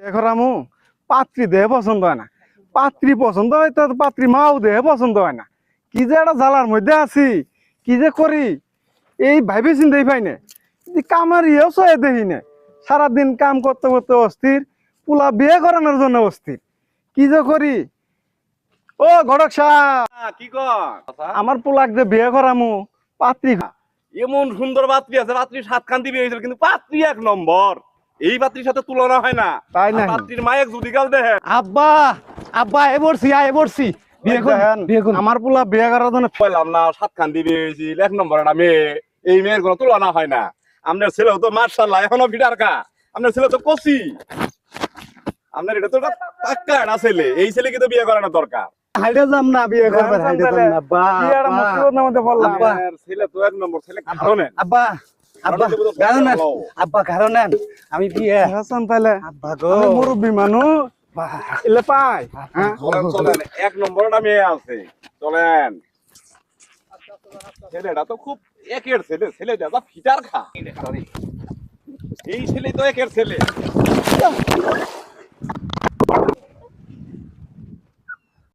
এখন আমু পাত্রী দেহে পছন্দ হয় না, পাত্রী পছন্দ হয় তো পাত্রী মাও দেহে পছন্দ হয় না। কি যে একটা জ্বালার মধ্যে আছি, কি যে করি এই ভাইবে চিন্তাই পাই না। কামার ইয়েও সয়ে দেখি না, সারাদিন কাম করতে করতে অস্থির, পোলা বিয়ে করানোর জন্য অস্থির। কি যে করি। ও ঘটক সাহেব, কি কর আমার পোলাক যে বিয়ে করামু পাত্রী এমন সুন্দর পাত্রী আছে, পাত্রী সাতখান দিবি হয়েছিল কিন্তু পাত্রী এক নম্বর। এই পাত্রীর সাথে তুলনা হয় না। তাই না? পাত্রীর মায়ের যদি কাল দেখে আব্বা আব্বা এ বলছি বিয়ে করুন আমার পোলা বিয়ে করার জন্য বললাম না, সাতখান দিবি হয়েছিল এক নম্বর একটা মেয়ে। এই মেয়ের কোনো তুলনা হয় না। আপনার ছেলেও তো মার্শাল্লাহ এখনো ফিটার কা, আপনার ছেলে তো কচি, আপনার এটা তো একটা পাক্কা একটা ছেলে। এই ছেলেকে তো বিয়ে করানো দরকার। হাইডে যাম না বিয়ে করবেন হাইডে যাম না আব্বা কি একটা মুসিবতের মধ্যে পড়লাম। আব্বা। আপনার ছেলে তো এক নম্বর ছেলে, কারণে আব্বা আব্বা কারণ আব্বা কারণ আমি বিয়ে হাসান তাহলে আব্বা গো আমি মুরব্বী মানুষ এলে পাই। হ্যাঁ চলেন চলেন, এক নম্বর একটা মেয়ে আছে, চলেন। ছেলেটা তো খুব একের ছেলে, ছেলেটা তো ফিটার খা। এই ছেলে তো একের ছেলে।